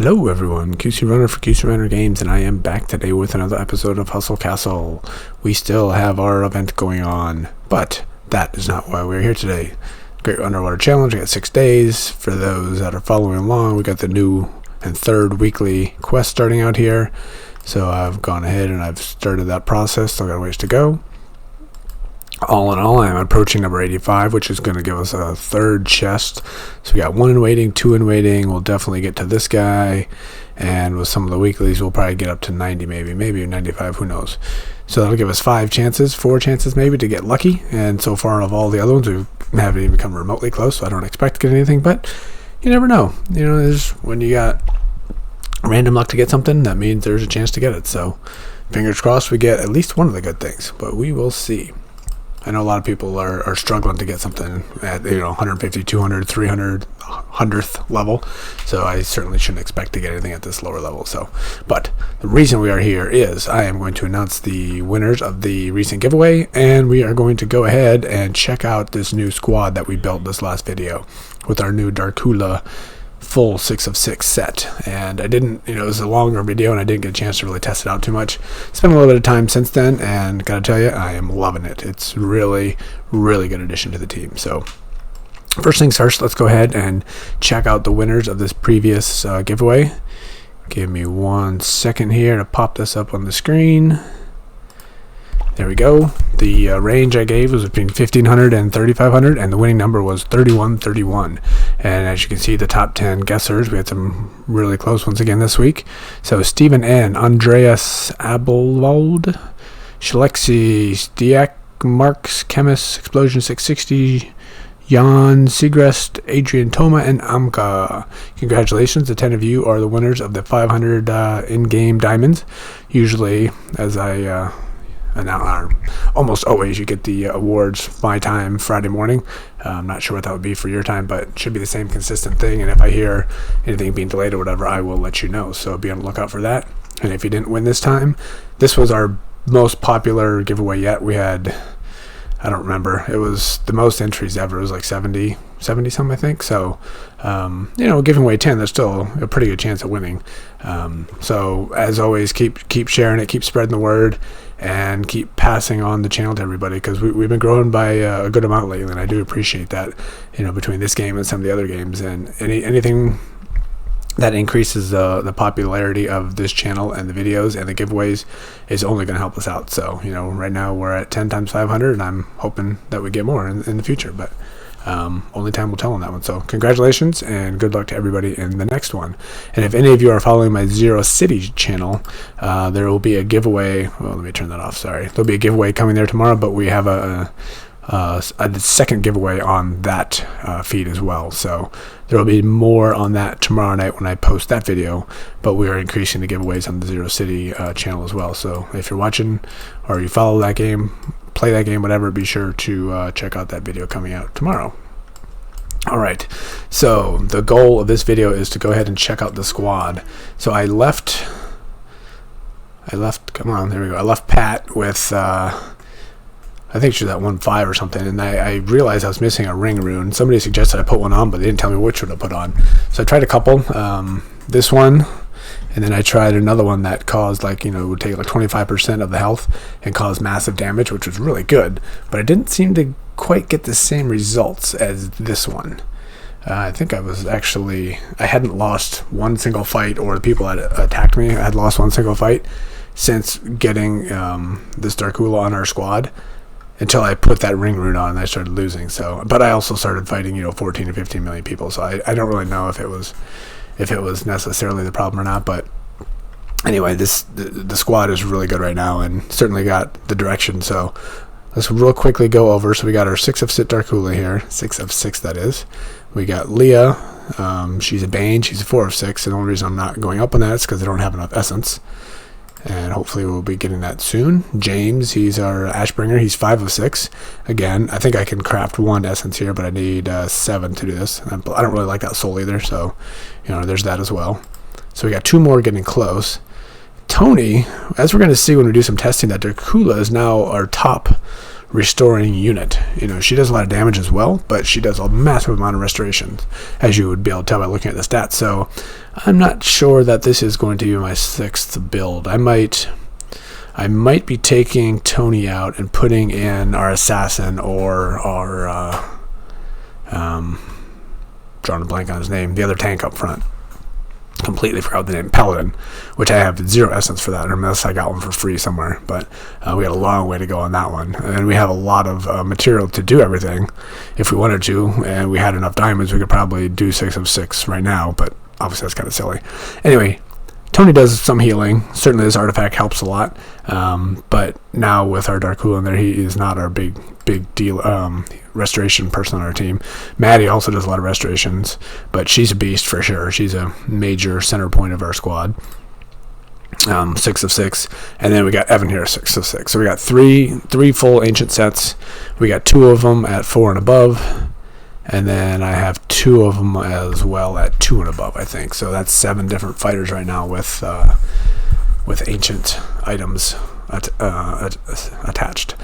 Hello everyone, QC Runner for QC Runner Games, and I am back today with another episode of Hustle Castle. We still have our event going on, but that is not why we're here today. Great Underwater Challenge, we got 6 days. For those that are following along, we got the new and third weekly quest starting out here. So I've gone ahead and I've started that process, still got a ways to go. All in all, I'm approaching number 85, which is going to give us a third chest. So we got 1 in waiting, 2 in waiting. We'll definitely get to this guy. And with some of the weeklies, we'll probably get up to 90 maybe 95, who knows. So that'll give us 4 chances maybe to get lucky. And so far of all the other ones, we haven't even come remotely close, so I don't expect to get anything. But you never know. You know, there's when you got random luck to get something, that means there's a chance to get it. So fingers crossed we get at least one of the good things, but we will see. I know a lot of people are struggling to get something at 150, 200, 300, 100th level. So I certainly shouldn't expect to get anything at this lower level. But the reason we are here is I am going to announce the winners of the recent giveaway, and we are going to go ahead and check out this new squad that we built this last video with our new Darkula full 6 of 6 set. And I didn't, it was a longer video and I didn't get a chance to really test it out too much. Spent a little bit of time since then, and gotta tell you, I am loving it. It's really good addition to the team. So first things first, let's go ahead and check out the winners of this previous giveaway. Give me 1 second here to pop this up on the screen. There we go. The range I gave was between 1,500 and 3,500, and the winning number was 3131. And as you can see, the top 10 guessers, we had some really close ones again this week. So Stephen N., Andreas Abelwald, Shalexi Stiak, Marks, Chemist, Explosion 660, Jan Segrest, Adrian Toma, and Amka. Congratulations, the 10 of you are the winners of the 500 in-game diamonds. Usually, as I almost always you get the awards my time Friday morning. I'm not sure what that would be for your time, but it should be the same consistent thing, and if I hear anything being delayed or whatever, I will let you know, so be on the lookout for that. And if you didn't win this time, this was our most popular giveaway yet. We had, I don't remember, it was the most entries ever. It was like 70 something, I think. So giving away 10, that's still a pretty good chance of winning. So as always, keep sharing it, keep spreading the word, and keep passing on the channel to everybody, because we've been growing by a good amount lately, and I do appreciate that, between this game and some of the other games, and anything that increases the popularity of this channel and the videos and the giveaways is only going to help us out. So right now we're at 10 times 500, and I'm hoping that we get more in the future, but only time will tell on that one. So congratulations and good luck to everybody in the next one. And if any of you are following my Zero City channel, there will be a giveaway. Well, let me turn that off. Sorry, there'll be a giveaway coming there tomorrow, but we have a second giveaway on that feed as well. So there will be more on that tomorrow night when I post that video, but we are increasing the giveaways on the Zero City channel as well. So if you're watching or you follow that game, play that game, whatever, be sure to check out that video coming out tomorrow. Alright, so the goal of this video is to go ahead and check out the squad. So I left come on, there we go, I left Pat with I think she was at 1.5 or something, and I realized I was missing a ring rune. Somebody suggested I put one on, but they didn't tell me which one to put on. So I tried a couple, this one, and then I tried another one that caused would take like 25% of the health and cause massive damage, which was really good, but I didn't seem to quite get the same results as this one. I think I hadn't lost one single fight, or the people that attacked me had lost one single fight since getting this Darkula on our squad, until I put that ring rune on and I started losing. So, but I also started fighting 14 to 15 million people, so I don't really know if it was necessarily the problem or not. But anyway, the squad is really good right now, and certainly got the direction. So let's real quickly go over. So we got our 6 of 6 Darkula here, 6 of 6 that is. We got Leah, she's a Bane, she's a 4 of 6, and the only reason I'm not going up on that is because I don't have enough essence, and hopefully we'll be getting that soon. James, he's our Ashbringer, he's 5 of 6. Again, I think I can craft 1 essence here, but I need 7 to do this. I don't really like that soul either, so there's that as well. So we got 2 more getting close. Tony, as we're going to see when we do some testing, that Darkula is now our top restoring unit. She does a lot of damage as well, but she does a massive amount of restoration, as you would be able to tell by looking at the stats. So I'm not sure that this is going to be my 6th build. I might be taking Tony out and putting in our assassin or our drawing a blank on his name, the other tank up front. Completely forgot the name, Paladin, which I have 0 essence for that, unless I got one for free somewhere. But we had a long way to go on that one, and we have a lot of material to do everything if we wanted to, and we had enough diamonds. We could probably do 6 of 6 right now, but obviously that's kind of silly. Anyway, Tony does some healing. Certainly this artifact helps a lot, but now with our Darkula in there, he is not our big deal restoration person on our team. Maddie also does a lot of restorations, but she's a beast for sure. She's a major center point of our squad. 6 of 6, and then we got Evan here, 6 of 6. So we got three full ancient sets. We got 2 of them at 4 and above, and then I have 2 of them as well at 2 and above, I think. So that's 7 different fighters right now with ancient items attached.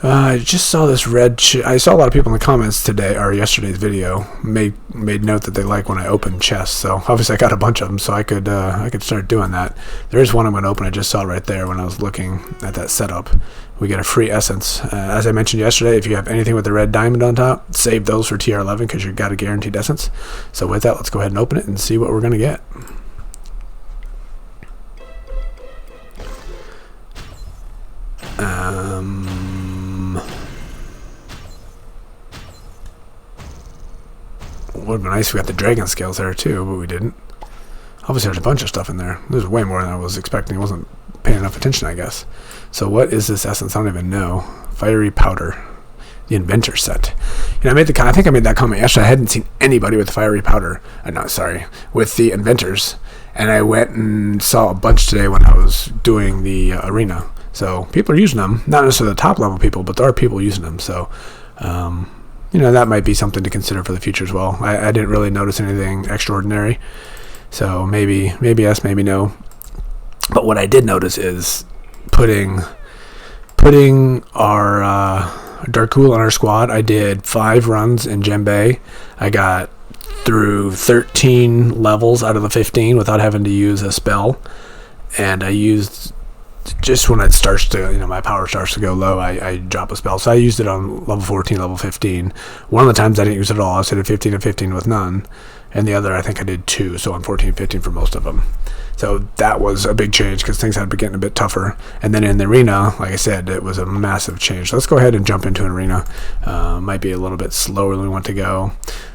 I just saw this red. I saw a lot of people in the comments today or yesterday's video made note that they like when I open chests. So obviously I got a bunch of them, so I could start doing that. There is one I'm going to open. I just saw right there when I was looking at that setup. We get a free essence. As I mentioned yesterday, if you have anything with the red diamond on top, save those for TR11 because you've got a guaranteed essence. So with that, let's go ahead and open it and see what we're going to get. Would have been nice if we got the dragon scales there too, but we didn't. Obviously there's a bunch of stuff in there. There's way more than I was expecting. I wasn't paying enough attention, I guess. So what is this essence? I don't even know. Fiery powder. The inventor set. I think I made that comment yesterday. I hadn't seen anybody with fiery powder. With the inventors. And I went and saw a bunch today when I was doing the arena. So people are using them. Not necessarily the top level people, but there are people using them. So that might be something to consider for the future as well. I didn't really notice anything extraordinary, so maybe yes, maybe no. But what I did notice is putting our Darkula on our squad. I did 5 runs in Djembe. I got through 13 levels out of the 15 without having to use a spell, and I used just when it starts to, my power starts to go low, I drop a spell. So I used it on level 14, level 15. One of the times I didn't use it at all. I did 15 and 15 with none. And the other, I think I did 2. So on 14 and 15 for most of them. So that was a big change because things had been getting a bit tougher. And then in the arena, like I said, it was a massive change. So let's go ahead and jump into an arena. Might be a little bit slower than we want to go.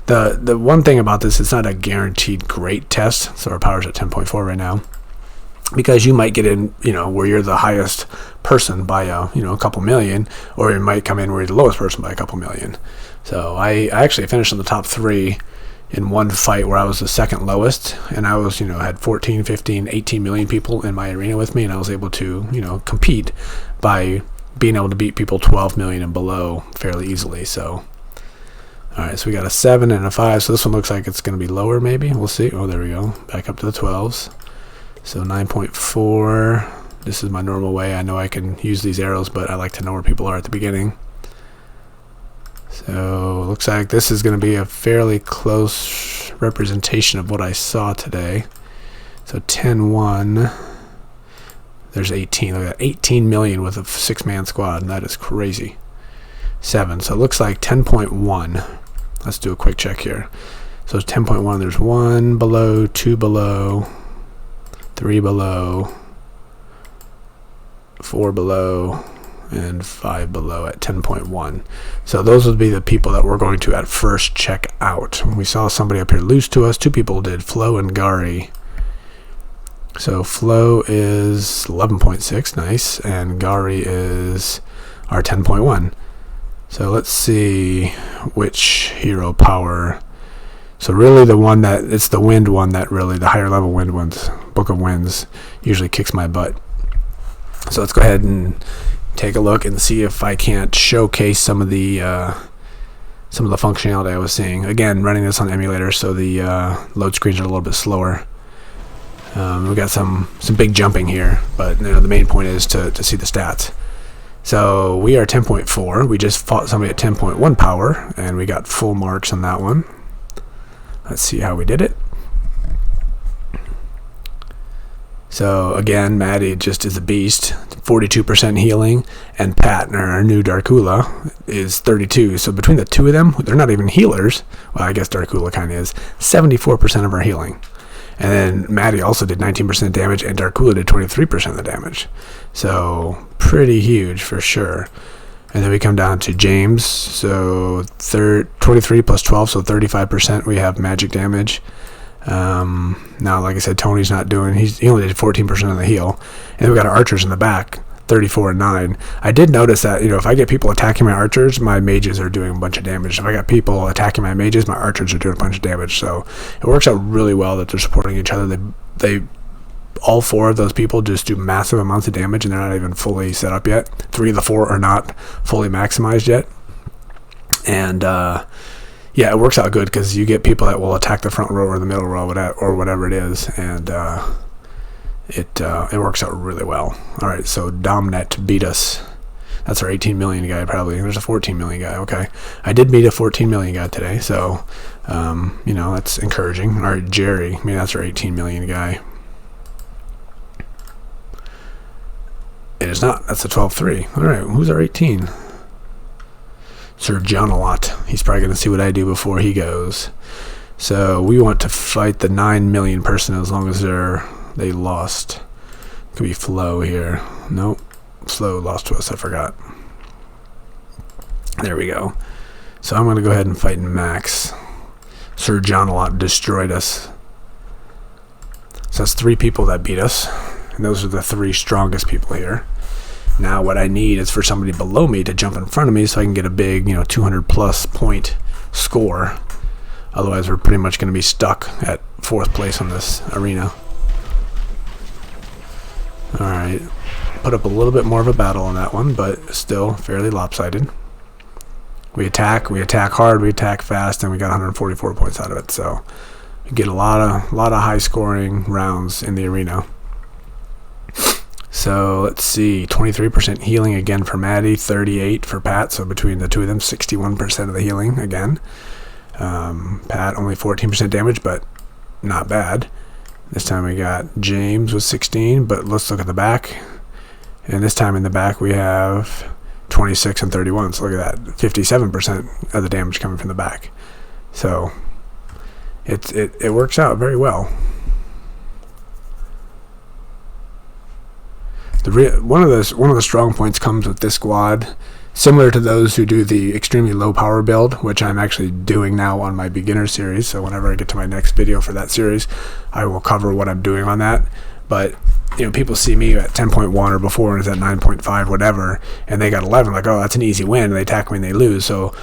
The one thing about this, it's not a guaranteed great test. So our power's at 10.4 right now. Because you might get in, where you're the highest person by a couple million, or you might come in where you're the lowest person by a couple million. So I actually finished in the top 3 in one fight where I was the second lowest, and I was, had 14, 15, 18 million people in my arena with me, and I was able to, compete by being able to beat people 12 million and below fairly easily. So, all right, so we got a 7 and a 5, so this one looks like it's going to be lower maybe. We'll see. Oh, there we go. Back up to the 12s. So 9.4, this is my normal way. I know I can use these arrows, but I like to know where people are at the beginning. So looks like this is going to be a fairly close representation of what I saw today. So 10-1, there's 18. Look at that, 18 million with a 6-man squad, and that is crazy. 7, so it looks like 10.1. Let's do a quick check here. So it's 10.1, there's 1 below, 2 below, 3 below, 4 below, and 5 below at 10.1. So those would be the people that we're going to at first check out. We saw somebody up here lose to us. 2 people did, Flo and Gary. So Flo is 11.6, nice, and Gary is our 10.1. So let's see which hero power. So really it's the wind one that really, the higher level wind ones, Book of Winds, usually kicks my butt. So let's go ahead and take a look and see if I can't showcase some of the functionality I was seeing. Again, running this on emulator, so the load screens are a little bit slower. We got some big jumping here, but the main point is to see the stats. So we are 10.4. We just fought somebody at 10.1 power, and we got full marks on that one. Let's see how we did it. So again, Maddie just is a beast. 42% healing, and Pat, our new Darkula, is 32. So between the two of them, they're not even healers. Well, I guess Darkula kind of is. 74% of our healing. And then Maddie also did 19% damage, and Darkula did 23% of the damage. So pretty huge for sure. And then we come down to James. So 23 plus 12, so 35% we have magic damage. Now, like I said, Tony's not doing, he only did 14% of the heal. And then we got our archers in the back, 34 and 9. I did notice that, if I get people attacking my archers, my mages are doing a bunch of damage. If I got people attacking my mages, my archers are doing a bunch of damage. So it works out really well that they're supporting each other. They all four of those people just do massive amounts of damage, and they're not even fully set up yet. 3 of the 4 are not fully maximized yet. And, yeah, it works out good because you get people that will attack the front row or the middle row or whatever it is, and it works out really well. All right, so Domnet beat us. That's our 18 million guy probably. There's a 14 million guy. Okay, I did beat a 14 million guy today, so that's encouraging. All right, Jerry. That's our 18 million guy. It is not. That's a 12-3. All right, who's our 18? Sir John a lot. He's probably going to see what I do before he goes. So we want to fight the 9 million person as long as they lost. Could be Flo here. Nope. Flo lost to us. I forgot. There we go. So I'm going to go ahead and fight Max. Sir John a lot destroyed us. So that's 3 people that beat us. And those are the 3 strongest people here. Now what I need is for somebody below me to jump in front of me so I can get a big, 200 plus point score. Otherwise we're pretty much going to be stuck at 4th place on this arena. Alright. Put up a little bit more of a battle on that one, but still fairly lopsided. We attack hard, we attack fast, and we got 144 points out of it. So we get a lot of high scoring rounds in the arena. So let's see, 23% healing again for Maddie, 38 for Pat. So between the two of them, 61% of the healing again. Pat only 14% damage, but not bad. This time we got James with 16, but let's look at the back. And this time in the back we have 26 and 31. So look at that, 57% of the damage coming from the back. So it works out very well. One of the strong points comes with this squad, similar to those who do the extremely low power build, which I'm actually doing now on my beginner series. So whenever I get to my next video for that series, I will cover what I'm doing on that. But people see me at 10.1 or before and it's at 9.5 whatever, and they got 11, like, oh, that's an easy win, and they attack me and they lose. So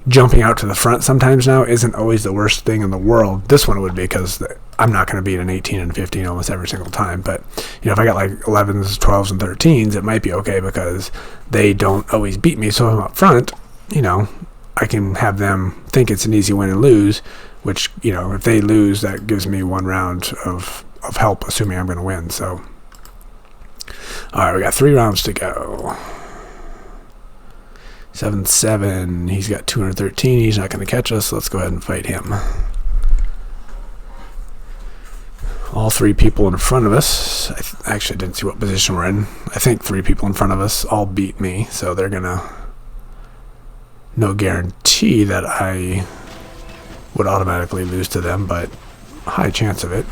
jumping out to the front sometimes now isn't always the worst thing in the world. This one would be, because I'm not going to beat an 18 and 15 almost every single time. But if I got like 11s, 12s, and 13s, it might be okay because they don't always beat me. So if I'm up front, I can have them think it's an easy win and lose, which, if they lose, that gives me 1 round of help, assuming I'm going to win. So, all right, we got 3 rounds to go. 7-7. He's got 213. He's not going to catch us. So let's go ahead and fight him. All 3 people in front of us. I actually didn't see what position we're in. I think 3 people in front of us all beat me, so they're gonna. No guarantee that I would automatically lose to them, but a high chance of it.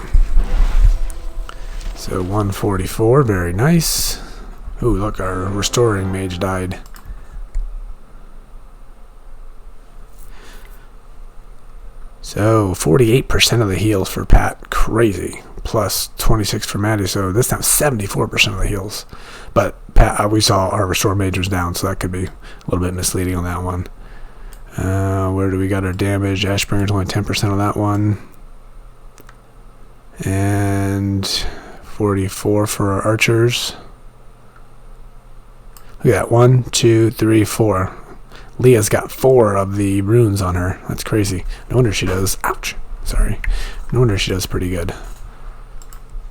So 144, very nice. Ooh, look, our restoring mage died. So 48% of the heals for Pat, crazy. Plus 26 for Maddie, so this time 74% of the heals. But Pat, we saw our restore majors down, so that could be a little bit misleading on that one. Where do we got our damage? Ashbringer's only 10% on that one. And 44 for our archers. Look at that, 1, 2, 3, 4. Leah's got 4 of the runes on her. That's crazy. No wonder she does. Ouch. Sorry. No wonder she does pretty good.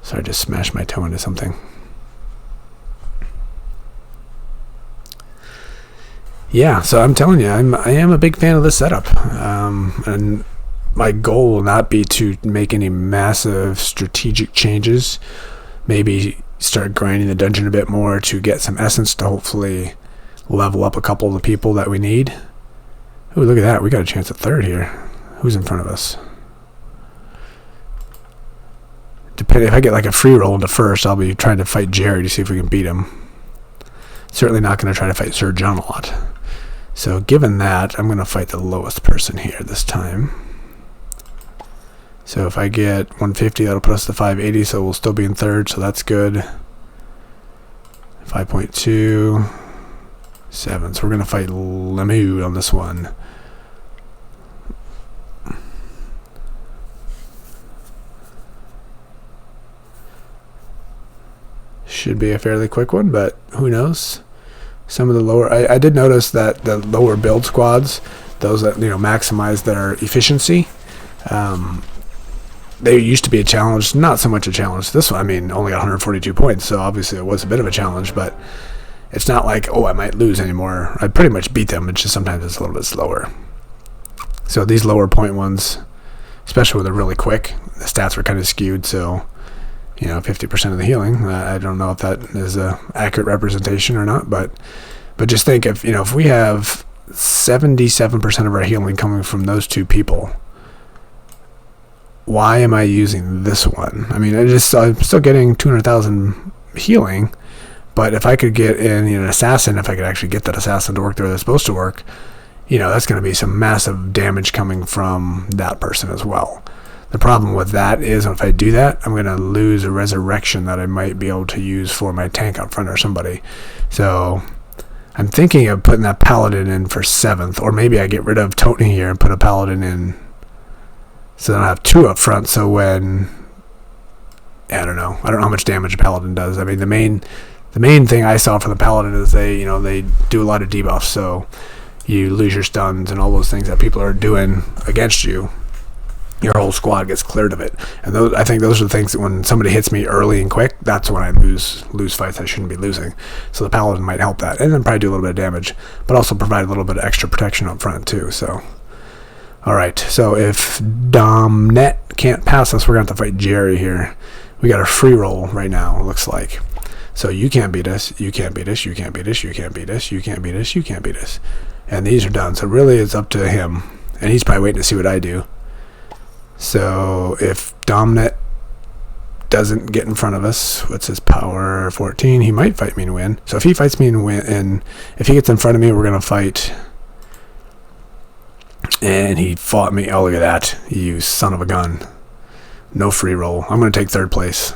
Sorry, I just smashed my toe into something. Yeah, so I'm telling you, I am a big fan of this setup. And my goal will not be to make any massive strategic changes. Maybe start grinding the dungeon a bit more to get some essence to hopefully level up a couple of the people that we need. Oh, look at that. We got a chance at third here. Who's in front of us? Depending if I get like a free roll into first, I'll be trying to fight Jerry to see if we can beat him. Certainly not going to try to fight Sir John a lot. So given that, I'm going to fight the lowest person here this time. So if I get 150, that'll put us to 580, so we'll still be in third, so that's good. 5.2, 7. So we're going to fight Lemieux on this one. Should be a fairly quick one, but who knows? Some of the lower... I did notice that the lower build squads, those that, maximize their efficiency, they used to be a challenge. Not so much a challenge. This one, only got 142 points, so obviously it was a bit of a challenge, but it's not like, I might lose anymore. I pretty much beat them. It's just sometimes it's a little bit slower. So these lower point ones, especially when they're really quick, the stats were kind of skewed, so... 50% of the healing. I don't know if that is a accurate representation or not, but just think if we have 77% of our healing coming from those two people, why am I using this one? I'm still getting 200,000 healing, but if I could get in an assassin, if I could actually get that assassin to work the way they're supposed to work, that's going to be some massive damage coming from that person as well. The problem with that is if I do that, I'm going to lose a resurrection that I might be able to use for my tank up front or somebody. So I'm thinking of putting that paladin in for 7th, or maybe I get rid of Tony here and put a paladin in so then I have 2 up front. So when... I don't know how much damage a paladin does. The main thing I saw for the paladin is they do a lot of debuffs, so you lose your stuns and all those things that people are doing against you. Your whole squad gets cleared of it, and I think those are the things that when somebody hits me early and quick, that's when I lose fights I shouldn't be losing. So the paladin might help that, and then probably do a little bit of damage, but also provide a little bit of extra protection up front too. So, all right. So if Domnet can't pass us, we're gonna have to fight Jerry here. We got a free roll right now. It looks like. So you can't beat us. You can't beat us. You can't beat us. You can't beat us. You can't beat us. You can't beat us. And these are done. So really, it's up to him, and he's probably waiting to see what I do. So if Domnet doesn't get in front of us, what's his power? 14. He might fight me and win. So if he fights me and win, and if he gets in front of me, we're gonna fight. And he fought me. Oh, look at that! You son of a gun! No free roll. I'm gonna take 3rd place.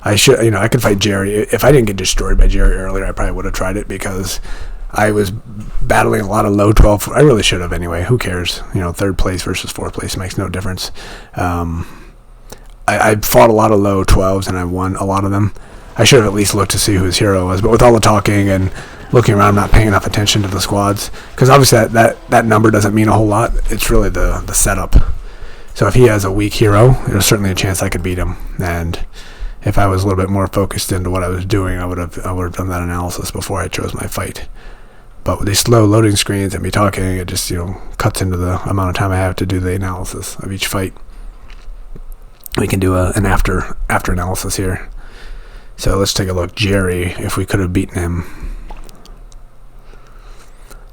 I should, I could fight Jerry. If I didn't get destroyed by Jerry earlier, I probably would have tried it because I was battling a lot of low 12. I really should have anyway. Who cares? 3rd place versus 4th place makes no difference. I fought a lot of low 12s and I won a lot of them. I should have at least looked to see who his hero was, but with all the talking and looking around, I'm not paying enough attention to the squads because obviously that number doesn't mean a whole lot. It's really the setup. So if he has a weak hero, there's certainly a chance I could beat him. And if I was a little bit more focused into what I was doing, I would have done that analysis before I chose my fight. But with these slow loading screens and me talking, it just, cuts into the amount of time I have to do the analysis of each fight. We can do an after analysis here. So let's take a look. Jerry, if we could have beaten him.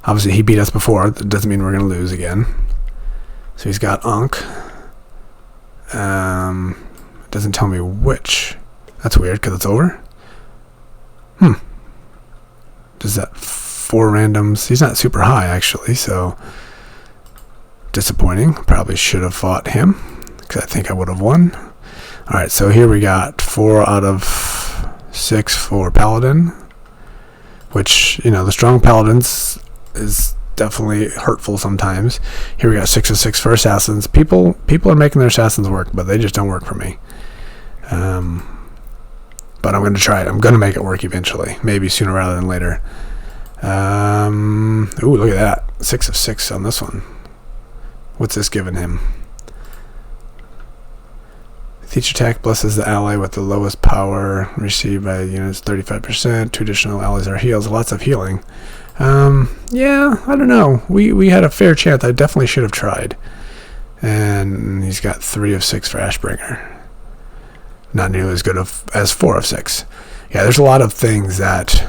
Obviously, he beat us before. That doesn't mean we're going to lose again. So he's got Ankh. It doesn't tell me which. That's weird because it's over. Does that... 4 randoms. He's not super high actually, so disappointing. Probably should have fought him because I think I would have won. All right, so here we got 4 out of 6 for Paladin, which the strong Paladins is definitely hurtful sometimes. Here we got 6 of 6 for Assassins. People are making their Assassins work, but they just don't work for me. But I'm going to try it. I'm going to make it work eventually, maybe sooner rather than later. Ooh, look at that. 6 of 6 on this one. What's this giving him? With each attack blesses the ally with the lowest power received by units 35%. 2 additional allies are heals. Lots of healing. Yeah, I don't know. We had a fair chance. I definitely should have tried. And he's got 3 of 6 for Ashbringer. Not nearly as good as 4 of 6. Yeah, there's a lot of things that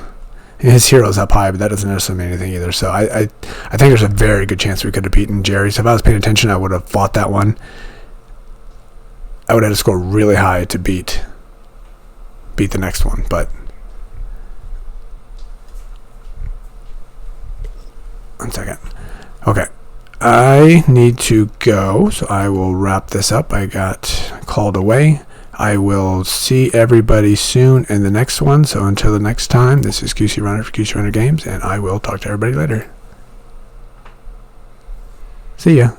his hero's up high, but that doesn't necessarily mean anything either. So I think there's a very good chance we could have beaten Jerry. So if I was paying attention, I would have fought that one. I would have to score really high to beat the next one, but 1 second. Okay. I need to go, so I will wrap this up. I got called away. I will see everybody soon in the next one. So until the next time, this is QC Runner for QC Runner Games, and I will talk to everybody later. See ya.